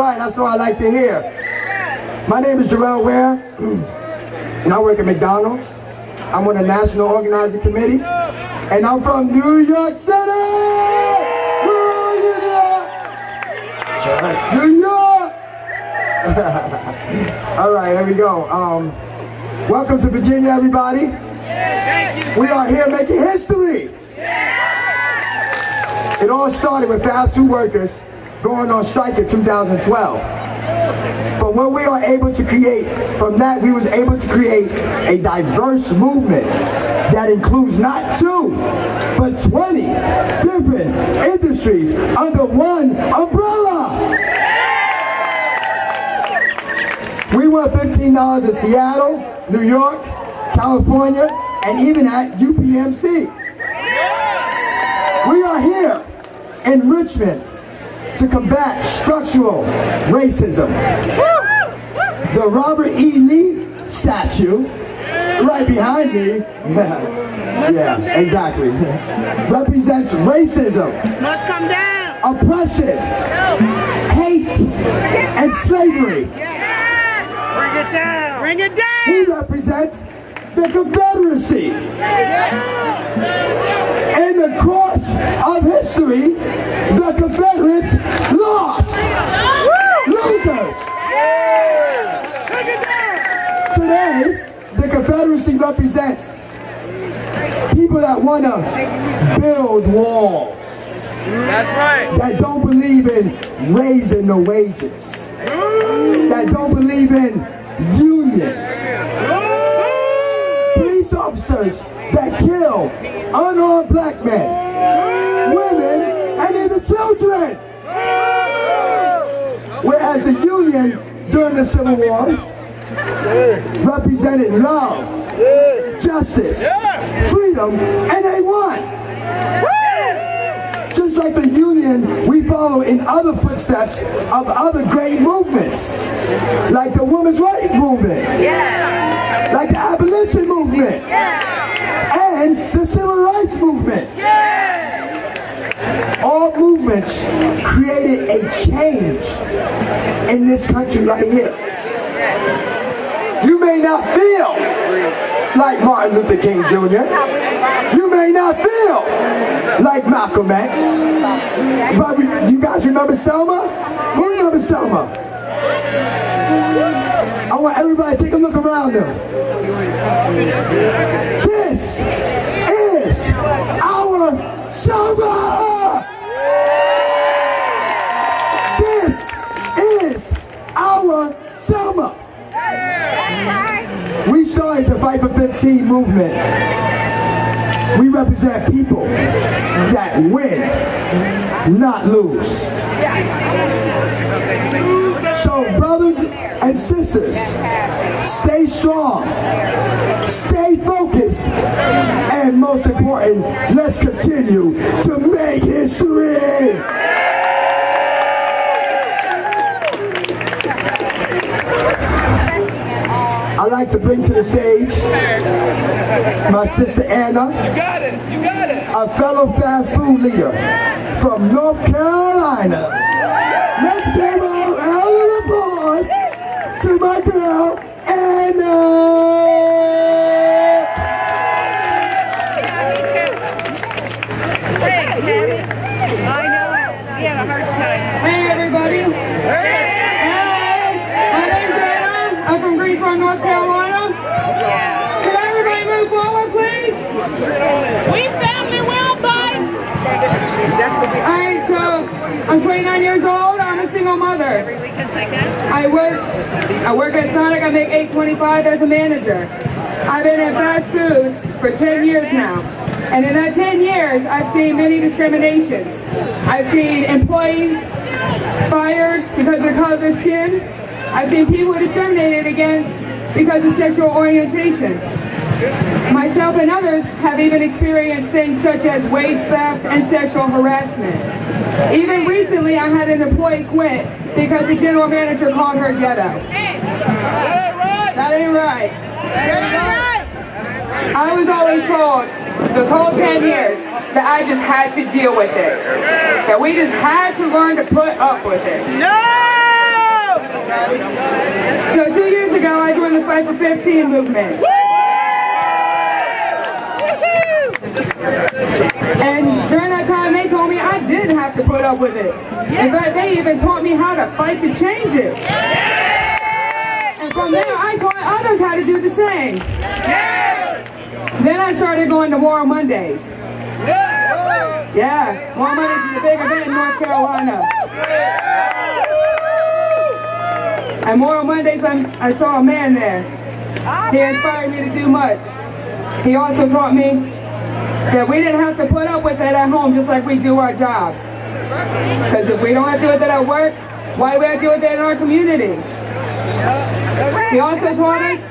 right, that's what I like to hear. My name is Jarrell Ware, and I work at McDonald's. I'm on the National Organizing Committee, and I'm from New York City! Where are you, New York? All right, here we go. Welcome to Virginia, everybody. We are here making history. It all started with fast food workers going on strike in 2012. From what we are able to create, from that we was able to create a diverse movement that includes not 2, but 20 different industries under one umbrella. We won $15 in Seattle, New York, California, and even at UPMC. We are here in Richmond to combat structural racism. The Robert E. Lee statue, right behind me, yeah, exactly, represents racism, must come down, oppression, hate, and slavery. Bring it down. Bring it down. He represents the Confederacy. In the course of history, the Confederates lost. Losers. Today, the Confederacy represents people that want to build walls. That's right. That don't believe in raising the wages. That don't believe in unions. Police officers that kill unarmed black men, women, and even children. Whereas the Union during the Civil War represented love, justice, freedom, and they won. Just like the Union, we follow in other footsteps of other great movements, like the women's rights movement, like the abolition movement, and the civil rights movement. All movements created a change in this country right here. You may not feel like Martin Luther King Jr. You may not feel like Malcolm X. But you guys remember Selma? Who remembers Selma? I want everybody to take a look around them. This is our Selma! This is our Selma! We started the Fight for 15 movement. We represent people that win, not lose. So brothers and sisters, stay strong, stay focused, and most important, let's continue to make history. I'd like to bring to the stage my sister Anna, a fellow fast food leader from North Carolina. Let's give a round of applause to my girl Anna. I know. He had a hard time. Hey everybody. I'm from Richmond, North Carolina. Can everybody move forward, please? We family will, bud. Alright, so I'm 29 years old. I'm a single mother. I work at Sonic. I make $8.25 as a manager. I've been in fast food for 10 years now. And in that 10 years, I've seen many discriminations. I've seen employees fired because of the color of their skin. I've seen people discriminated against because of sexual orientation. Myself and others have even experienced things such as wage theft and sexual harassment. Even recently, I had an employee quit because the general manager called her ghetto. That ain't right. I was always told those whole 10 years that I just had to deal with it. That we just had to learn to put up with it. No! So 2 years ago, I joined the Fight for 15 movement. And during that time, they told me I didn't have to put up with it. In fact, they even taught me how to fight to change it. And from there, I taught others how to do the same. Then I started going to Moral Mondays. Yeah, Moral Mondays is a big event in North Carolina. At Moral Mondays, I saw a man there. He inspired me to do much. He also taught me that we didn't have to put up with it at home just like we do our jobs. Because if we don't have to do it at work, why do we have to do it in our community? He also taught us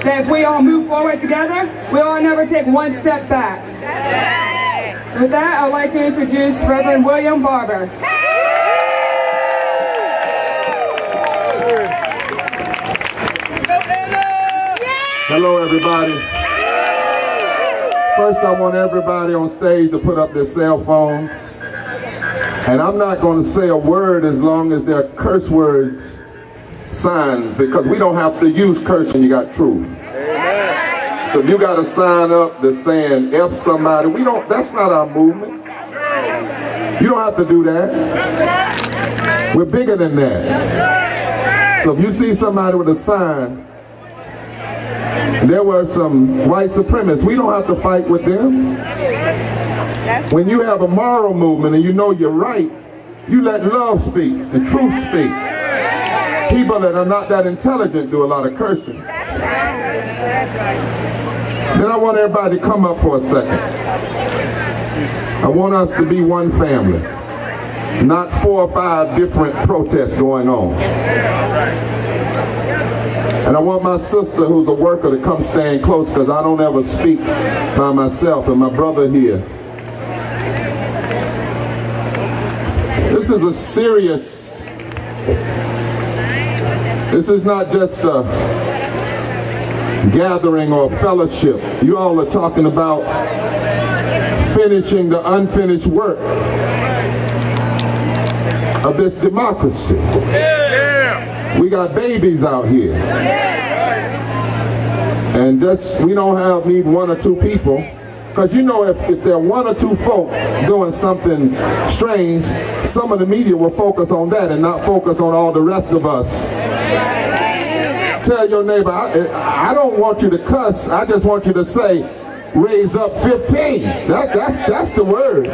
that if we all move forward together, we'll all never take one step back. With that, I'd like to introduce Reverend William Barber. Hello, everybody. First, I want everybody on stage to put up their cell phones. And I'm not going to say a word as long as there are curse words signs, because we don't have to use curse when you got truth. Amen. So if you got a sign up that's saying F somebody, that's not our movement. You don't have to do that. We're bigger than that. So if you see somebody with a sign, there were some white supremacists, we don't have to fight with them. When you have a moral movement and you know you're right, you let love speak and truth speak. People that are not that intelligent do a lot of cursing. Then I want everybody to come up for a second. I want us to be one family, not 4 or 5 different protests going on. And I want my sister, who's a worker, to come stand close, because I don't ever speak by myself, and my brother here. This is a serious, this is not just a gathering or fellowship. You all are talking about finishing the unfinished work of this democracy. We got babies out here. And we don't need 1 or 2 people. Because you know, if there are 1 or 2 folk doing something strange, some of the media will focus on that and not focus on all the rest of us. Tell your neighbor, I don't want you to cuss, I just want you to say, raise up 15. That's the word.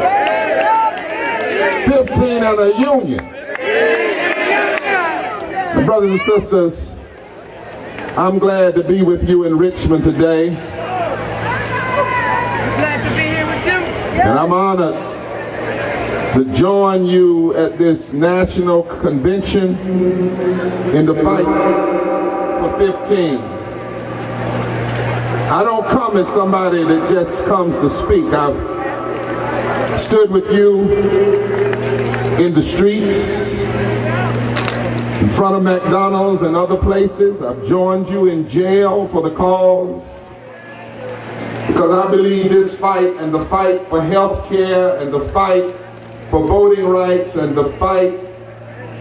15 and a union. My brothers and sisters, I'm glad to be with you in Richmond today. Glad to be here with you. And I'm honored to join you at this national convention in the fight for 15. I don't come as somebody that just comes to speak. I've stood with you in the streets, in front of McDonald's and other places. I've joined you in jail for the cause, because I believe this fight, and the fight for health care, and the fight for voting rights, and the fight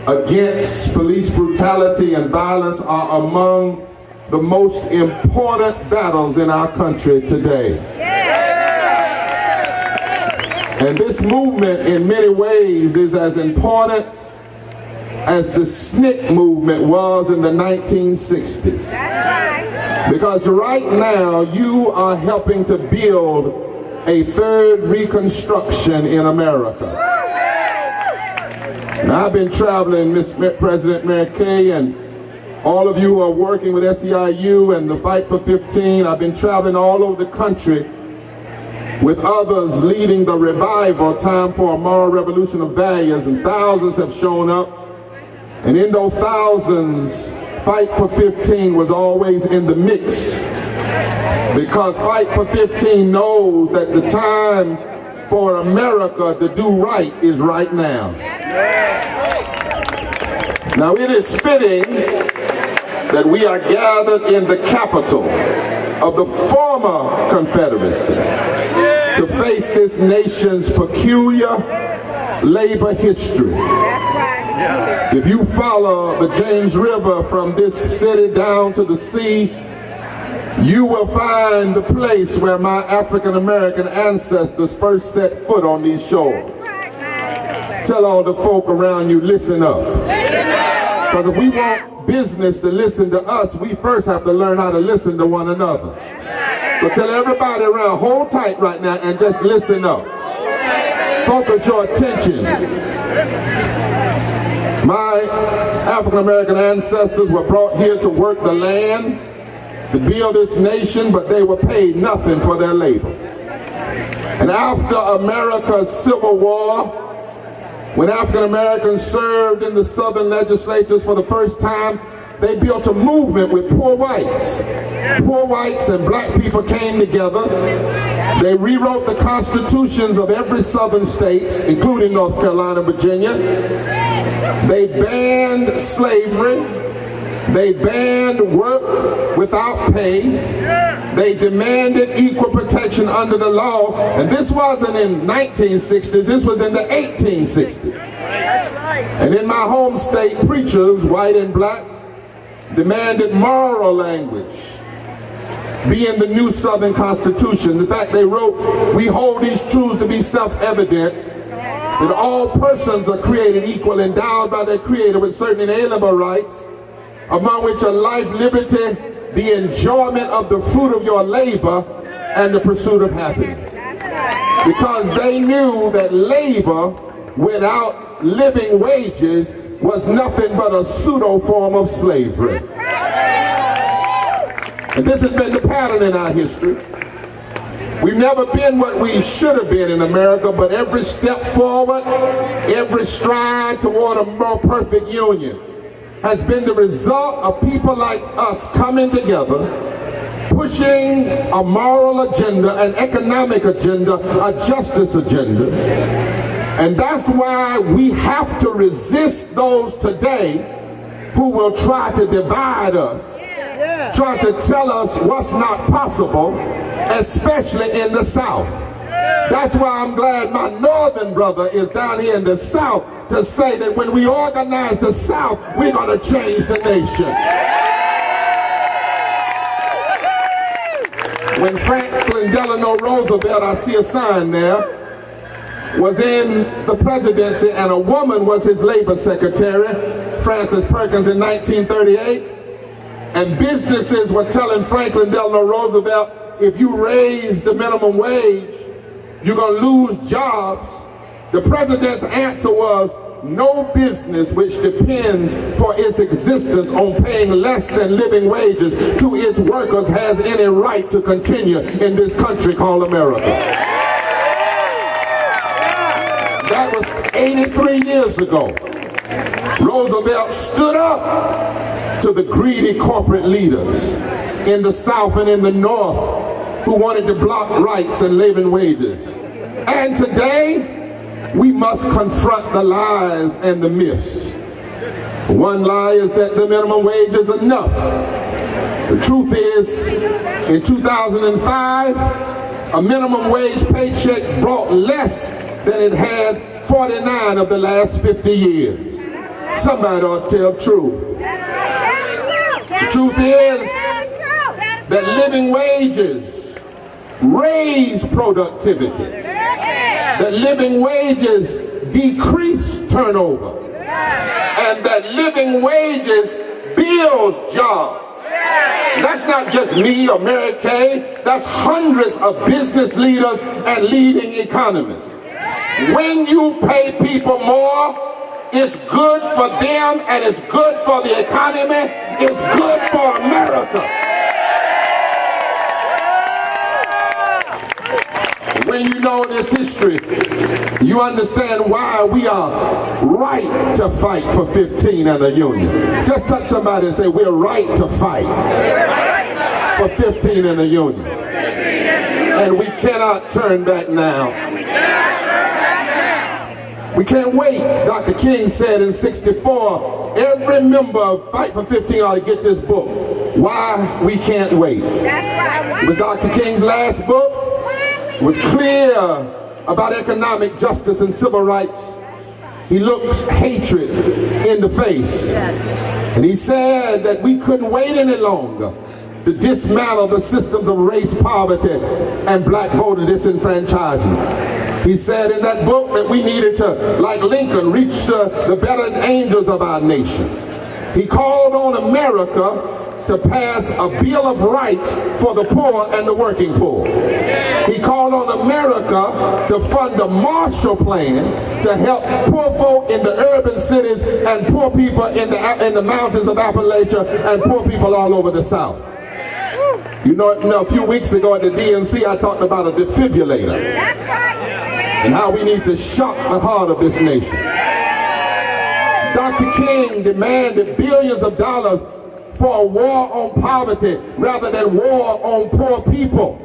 against police brutality and violence are among the most important battles in our country today. And this movement in many ways is as important as the SNCC movement was in the 1960s. Because right now you are helping to build a third Reconstruction in America. Now, I've been traveling, Ms. President Mary Kay, and all of you who are working with SEIU and the Fight for 15, I've been traveling all over the country with others leading the revival, Time for a Moral Revolution of Values, and thousands have shown up. And in those thousands, Fight for 15 was always in the mix, because Fight for 15 knows that the time for America to do right is right now. Now, it is fitting that we are gathered in the capital of the former Confederacy to face this nation's peculiar labor history. If you follow the James River from this city down to the sea, you will find the place where my African American ancestors first set foot on these shores. Tell all the folk around you, listen up. Because if we want business to listen to us, we first have to learn how to listen to one another. So tell everybody around, hold tight right now and just listen up. Focus your attention. My African American ancestors were brought here to work the land, to build this nation, but they were paid nothing for their labor. And after America's Civil War, when African Americans served in the Southern legislatures for the first time, they built a movement with poor whites. Poor whites and black people came together. They rewrote the constitutions of every Southern state, including North Carolina, Virginia. They banned slavery. They banned work without pay. They demanded equal protection under the law. And this wasn't in 1960s, this was in the 1860s. And in my home state, preachers, white and black, demanded moral language be in the new Southern Constitution. In fact, they wrote, we hold these truths to be self-evident, that all persons are created equal, endowed by their Creator with certain inalienable rights, among which are life, liberty, the enjoyment of the fruit of your labor, and the pursuit of happiness. Because they knew that labor without living wages was nothing but a pseudo form of slavery. And this has been the pattern in our history. We've never been what we should have been in America, but every step forward, every stride toward a more perfect union has been the result of people like us coming together, pushing a moral agenda, an economic agenda, a justice agenda. And that's why we have to resist those today who will try to divide us, try to tell us what's not possible, especially in the South. That's why I'm glad my northern brother is down here in the South to say that when we organize the South, we're going to change the nation. When Franklin Delano Roosevelt, I see a sign there, was in the presidency and a woman was his labor secretary, Frances Perkins, in 1938, and businesses were telling Franklin Delano Roosevelt, if you raise the minimum wage, you're going to lose jobs. The president's answer was, no business which depends for its existence on paying less than living wages to its workers has any right to continue in this country called America. That was 83 years ago. Roosevelt stood up to the greedy corporate leaders in the South and in the North who wanted to block rights and living wages. And today, we must confront the lies and the myths. One lie is that the minimum wage is enough. The truth is, in 2005, a minimum wage paycheck brought less than it had 49 of the last 50 years. Somebody ought to tell the truth. The truth is that living wages raise productivity. That living wages decrease turnover. And that living wages builds jobs. And that's not just me or Mary Kay. That's hundreds of business leaders and leading economists. When you pay people more, it's good for them and it's good for the economy. It's good for America. When you know this history, you understand why we are right to fight for 15 and a union. Just touch somebody and say, we're right to fight for 15 and a union. And we cannot turn back now. We can't wait. Dr. King said in '64, every member of Fight for 15 ought to get this book, Why We Can't Wait. It was Dr. King's last book. It was clear about economic justice and civil rights. He looked hatred in the face. And he said that we couldn't wait any longer to dismantle the systems of race, poverty, and black voter disenfranchisement. He said in that book that we needed to, like Lincoln, reach the better angels of our nation. He called on America to pass a Bill of Rights for the poor and the working poor. He called on America to fund a Marshall Plan to help poor folk in the urban cities and poor people in the mountains of Appalachia and poor people all over the South. You know, a few weeks ago at the DNC, I talked about a defibrillator and how we need to shock the heart of this nation. Dr. King demanded billions of dollars for a war on poverty rather than war on poor people,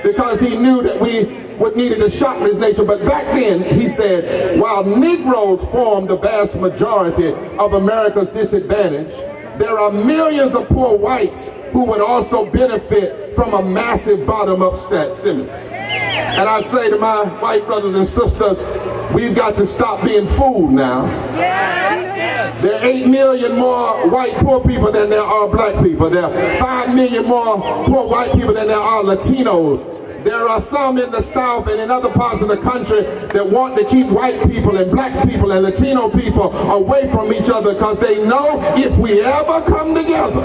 because he knew that we would needed to shock this nation. But back then, he said, while Negroes form the vast majority of America's disadvantage, there are millions of poor whites who would also benefit from a massive bottom-up stimulus. And I say to my white brothers and sisters, we've got to stop being fooled now. There are 8 million more white poor people than there are black people. There are 5 million more poor white people than there are Latinos. There are some in the South and in other parts of the country that want to keep white people and black people and Latino people away from each other because they know if we ever come together.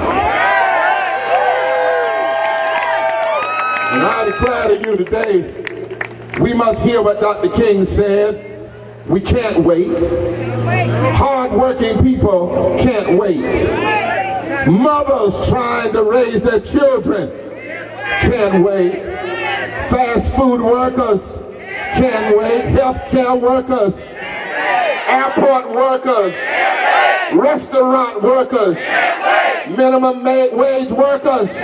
And I declare to you today, we must hear what Dr. King said. We can't wait. Hard-working people can't wait. Mothers trying to raise their children can't wait. Fast food workers can't wait. Healthcare workers, airport workers, restaurant workers, minimum wage workers,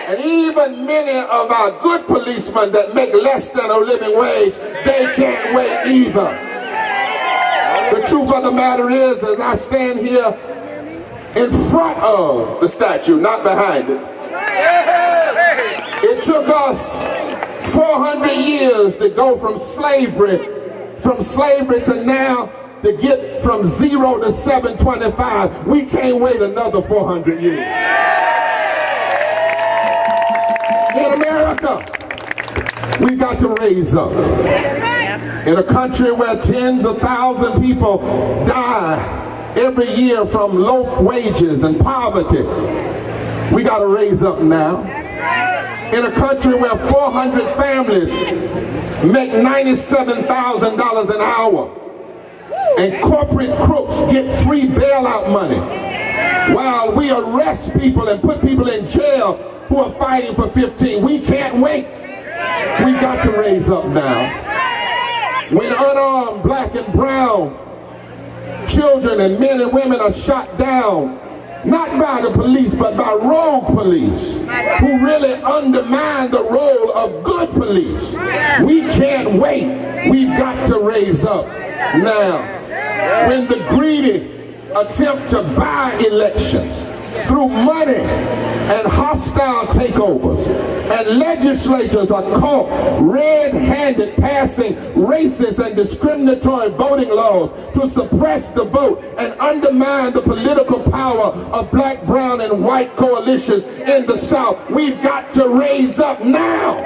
and even many of our good policemen that make less than a living wage, they can't wait either. The truth of the matter is, as I stand here in front of the statue, not behind it, it took us 400 years to go from slavery to now to get from 0 to 725. We can't wait another 400 years. In America, we've got to raise up. In a country where tens of thousands of people die every year from low wages and poverty, we got to raise up now. In a country where 400 families make $97,000 an hour and corporate crooks get free bailout money while we arrest people and put people in jail who are fighting for 15. We can't wait. We got to raise up now. When unarmed black and brown children and men and women are shot down, not by the police, but by rogue police who really undermine the role of good police. We can't wait. We've got to raise up now. When the greedy attempt to buy elections through money and hostile takeovers, and legislatures are caught red-handed passing racist and discriminatory voting laws to suppress the vote and undermine the political power of black, brown, and white coalitions in the South. We've got to raise up now.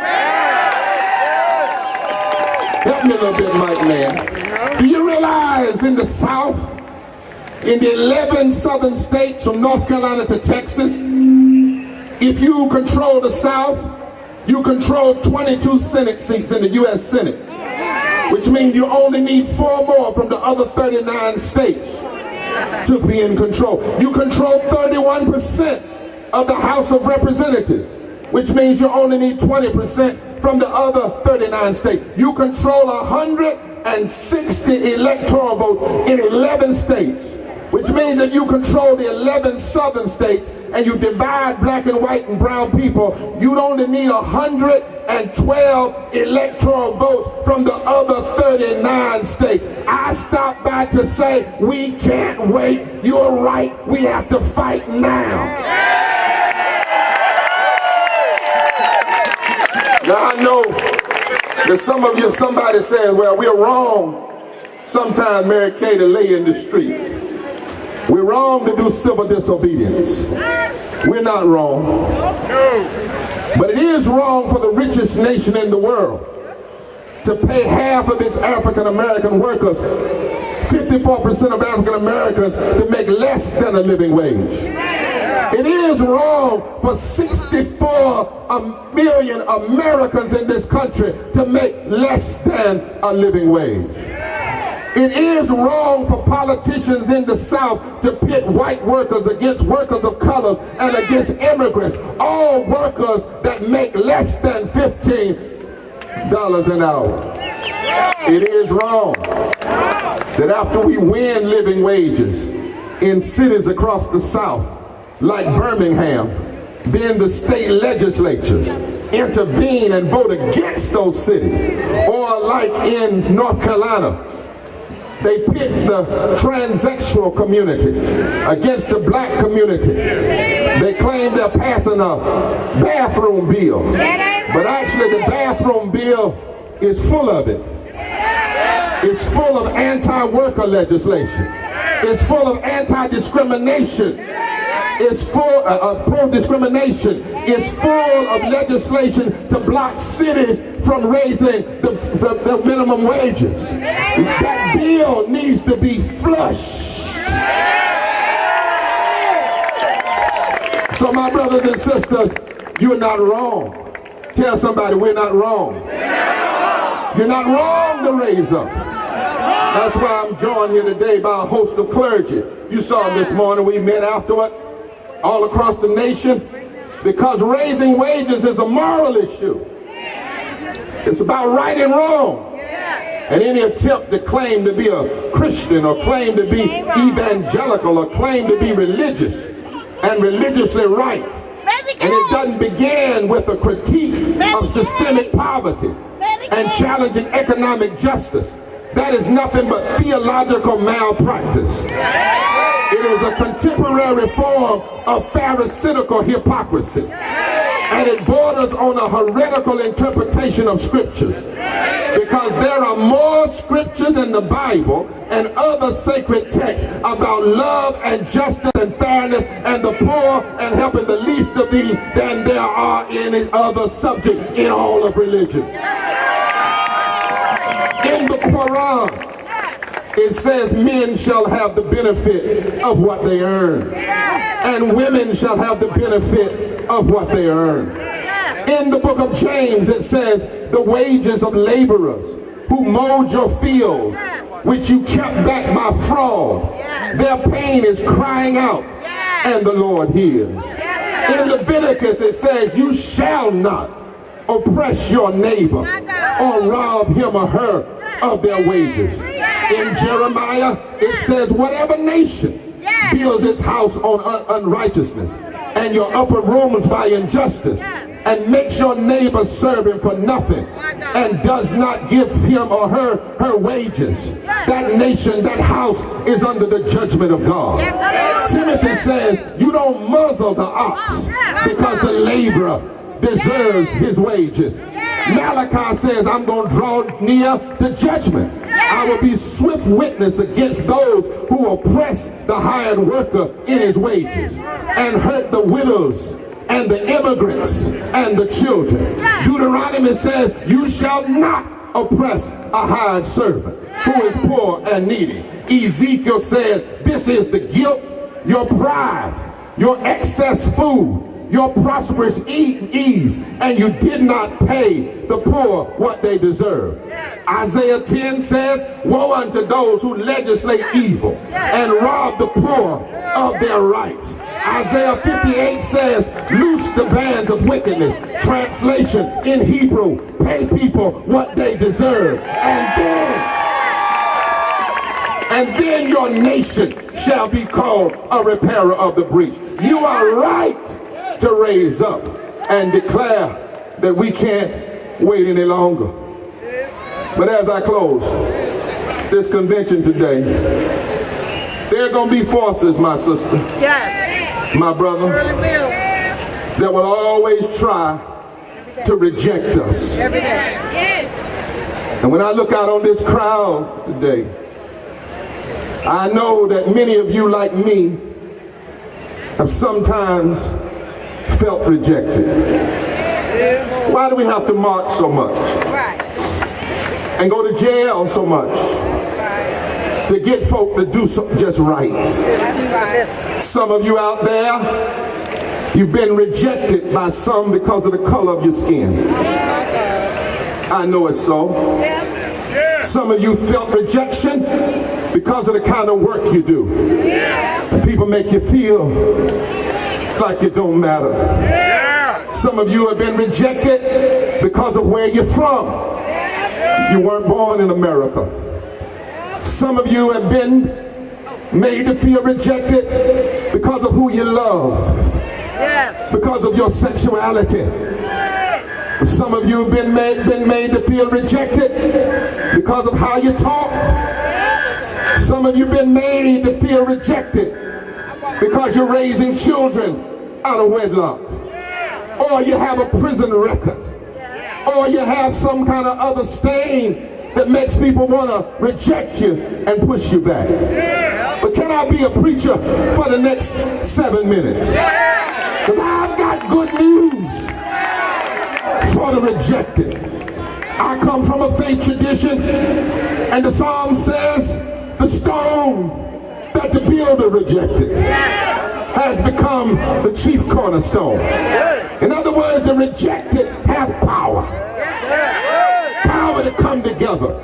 Help me a little bit, Mike, man. Do you realize in the South, in the 11 southern states from North Carolina to Texas, if you control the South, you control 22 Senate seats in the U.S. Senate, which means you only need 4 more from the other 39 states to be in control. You control 31% of the House of Representatives, which means you only need 20% from the other 39 states. You control 160 electoral votes in 11 states, which means that you control the 11 southern states and you divide black and white and brown people, you'd only need 112 electoral votes from the other 39 states. I stopped by to say, we can't wait. You're right. We have to fight now. Now I know that some of you, somebody says, well, we're wrong Sometimes Mary Kay to lay in the street. We're wrong to do civil disobedience. We're not wrong. But it is wrong for the richest nation in the world to pay half of its African American workers, 54% of African Americans, to make less than a living wage. It is wrong for 64 million Americans in this country to make less than a living wage. It is wrong for politicians in the South to pit white workers against workers of color and against immigrants, all workers that make less than $15 an hour. It is wrong that after we win living wages in cities across the South, like Birmingham, then the state legislatures intervene and vote against those cities. Or like in North Carolina, they pit the transsexual community against the black community. They claim they're passing a bathroom bill, but actually the bathroom bill is full of it. It's full of anti-worker legislation. It's full of anti-discrimination. It's full of pro-discrimination. It's full of legislation to block cities from raising the minimum wages. That bill needs to be flushed. So my brothers and sisters, you're not wrong. Tell somebody we're not wrong. You're not wrong to raise up. That's why I'm joined here today by a host of clergy. You saw them this morning. We met afterwards all across the nation because raising wages is a moral issue. It's about right and wrong. And any attempt to claim to be a Christian or claim to be evangelical or claim to be religious and religiously right. And it doesn't begin with a critique of systemic poverty and challenging economic justice. That is nothing but theological malpractice. It is a contemporary form of pharisaical hypocrisy. And it borders on a heretical interpretation of scriptures. Because there are more scriptures in the Bible and other sacred texts about love and justice and fairness and the poor and helping the least of these than there are any other subject in all of religion. In the Quran, it says men shall have the benefit of what they earn, and women shall have the benefit of what they earn. In the book of James, it says the wages of laborers who mowed your fields, which you kept back by fraud, their pain is crying out, and the Lord hears. In Leviticus, it says you shall not oppress your neighbor or rob him or her of their wages. In Jeremiah, it says whatever nation builds its house on unrighteousness and your upper rooms by injustice and makes your neighbor serve him for nothing and does not give him or her wages, that nation, that house is under the judgment of God. Timothy says you don't muzzle the ox because the laborer deserves his wages. Malachi says I'm going to draw near to judgment. I will be swift witness against those who oppress the hired worker in his wages and hurt the widows and the immigrants and the children. Deuteronomy says you shall not oppress a hired servant who is poor and needy. Ezekiel said this is the guilt, your pride, your excess food, your prosperous ease, and you did not pay the poor what they deserve. Isaiah 10 says, woe unto those who legislate evil and rob the poor of their rights. Isaiah 58 says, loose the bands of wickedness. Translation in Hebrew, pay people what they deserve. And then your nation shall be called a repairer of the breach. You are right to raise up and declare that we can't wait any longer. But as I close this convention today, there are going to be forces, my sister, my brother, that will always try to reject us. And when I look out on this crowd today, I know that many of you, like me, have sometimes felt rejected. Why do we have to march so much? And go to jail so much to get folk to do just right? Some of you out there, you've been rejected by some because of the color of your skin. I know it's so. Some of you felt rejection because of the kind of work you do. And people make you feel like it don't matter. Some of you have been rejected because of where you're from. You weren't born in America. Some of you have been made to feel rejected because of who you love, because of your sexuality. Some of you have been made to feel rejected because of how you talk. Some of you have been made to feel rejected because you're raising children out of wedlock, or you have a prison record, or you have some kind of other stain that makes people want to reject you and push you back. But can I be a preacher for the next 7 minutes? Because I've got good news for the rejected. I come from a faith tradition, and the Psalm says the stone that the builder rejected has become the chief cornerstone. In other words, the rejected have power to come together.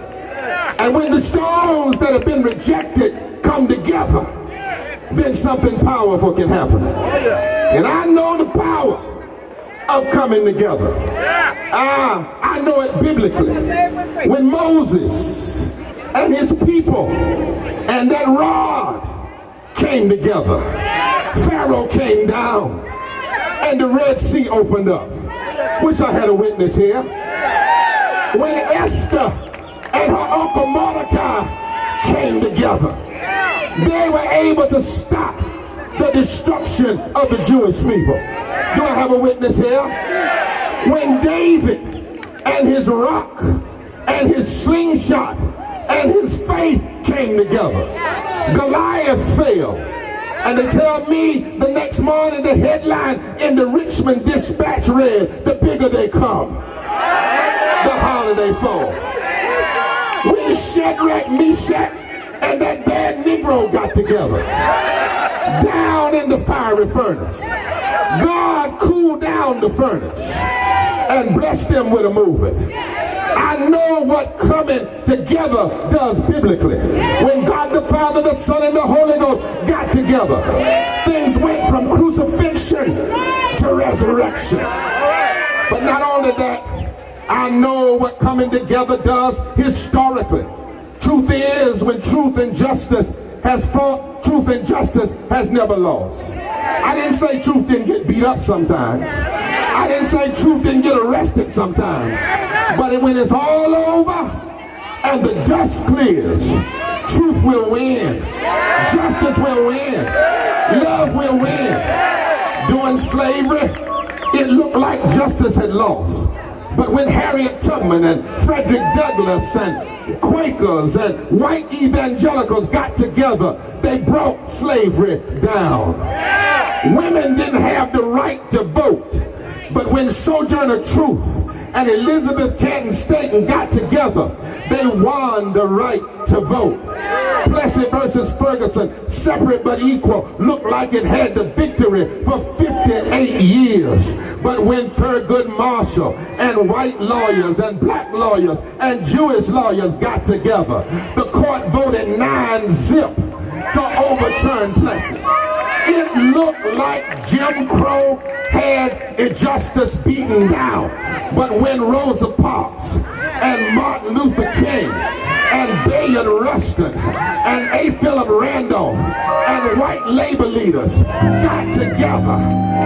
And when the stones that have been rejected come together, then something powerful can happen. And I know the power of coming together. I know it biblically. When Moses and his people and that rod came together, Pharaoh came down and the Red Sea opened up. Wish I had a witness here. When Esther and her uncle Mordecai came together, they were able to stop the destruction of the Jewish people. Do I have a witness here? When David and his rock and his slingshot and his faith came together, Goliath fell. And they tell me the next morning the headline in the Richmond Dispatch read, "The bigger they come, the harder they fall." When Shadrach, Meshach, and that bad Negro got together down in the fiery furnace, God cooled down the furnace and blessed them with a moving. I know what coming together does biblically. When God the Father, the Son, and the Holy Ghost got together, things went from crucifixion to resurrection. But not only that, I know what coming together does historically. Truth is, when truth and justice has fought, truth and justice has never lost. I didn't say truth didn't get beat up sometimes. I didn't say truth didn't get arrested sometimes. But when it's all over and the dust clears, truth will win. Justice will win. Love will win. During slavery, it looked like justice had lost. But when Harriet Tubman and Frederick Douglass and Quakers and white evangelicals got together, they brought slavery down. Women didn't have the right to vote. But when Sojourner Truth and Elizabeth Canton Stanton got together, they won the right to vote. Plessy versus Ferguson, separate but equal, looked like it had the victory for 58 years. But when Thurgood Marshall and white lawyers and black lawyers and Jewish lawyers got together, the court voted 9-0 to overturn Plessy. It looked like Jim Crow had injustice beaten down. But when Rosa Parks and Martin Luther King and Bayard Rustin and A. Philip Randolph and white labor leaders got together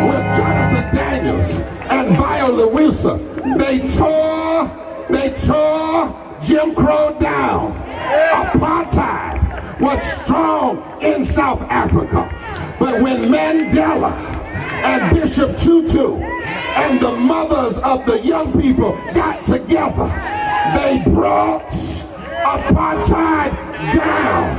with Jonathan Daniels and Viola Wilson, they tore Jim Crow down. Apartheid was strong in South Africa. But when Mandela and Bishop Tutu and the mothers of the young people got together, they brought apartheid down.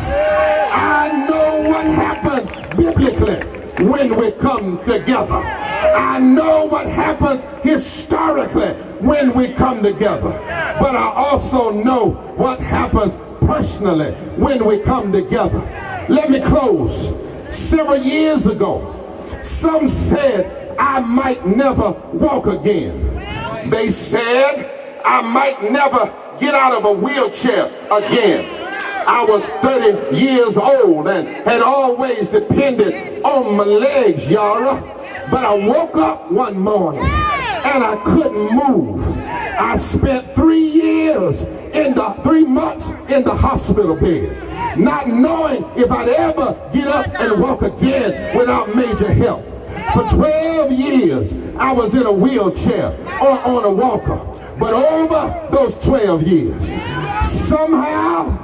when we come together. I know what happens historically when we come together, but I also know what happens personally when we come together. Let me close. Several years ago, some said I might never walk again. They said I might never get out of a wheelchair again. I was 30 years old and had always depended on my legs, y'all. But I woke up one morning and I couldn't move. I spent 3 months in the hospital bed, not knowing if I'd ever get up and walk again without major help. For 12 years, I was in a wheelchair or on a walker. But over those 12 years, somehow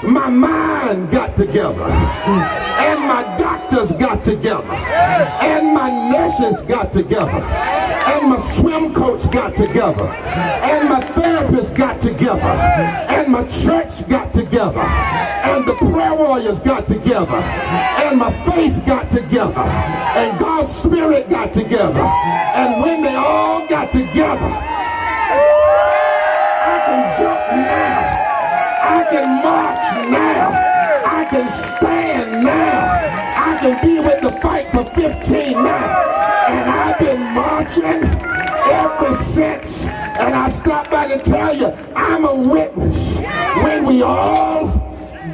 my mind got together, and my doctors got together, and my nurses got together, and my swim coach got together, and my therapist got together, and my church got together, and the prayer warriors got together, and my faith got together, and God's Spirit got together. And when they all got together, I can jump now, I can march now, I can stand now, I can be with the Fight for 15 now. And I've been marching ever since. And I stopped by to tell you, I'm a witness. When we all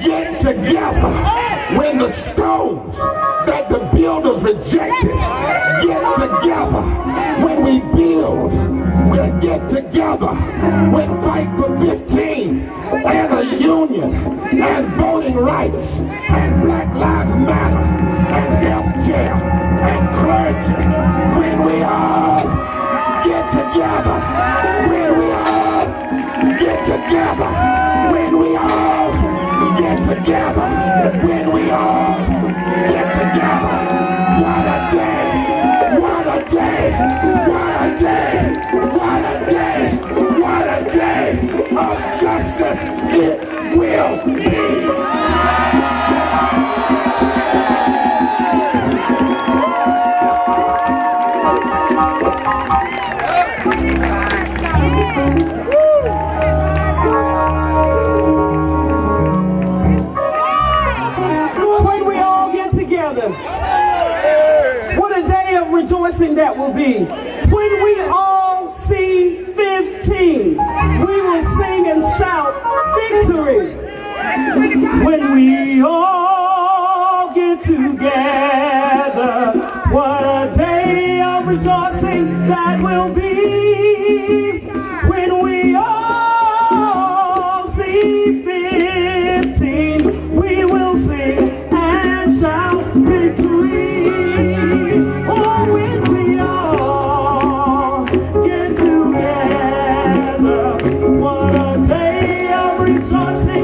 get together, when the stones that the builders rejected get together, when we build, we'll get together with Fight for 15 and a union and voting rights and Black Lives Matter and health care and clergy. When we all get together, when we all get together, when we all get together, when we all get together. What a day, what a day, what a day, what a day, what a day of justice it will be. Rejoicing that will be. When we all see 15, we will sing and shout victory. When we all get together, what a day of rejoicing that will be. When we all see 15, we will sing and shout victory. When we all get together, what a day of rejoicing.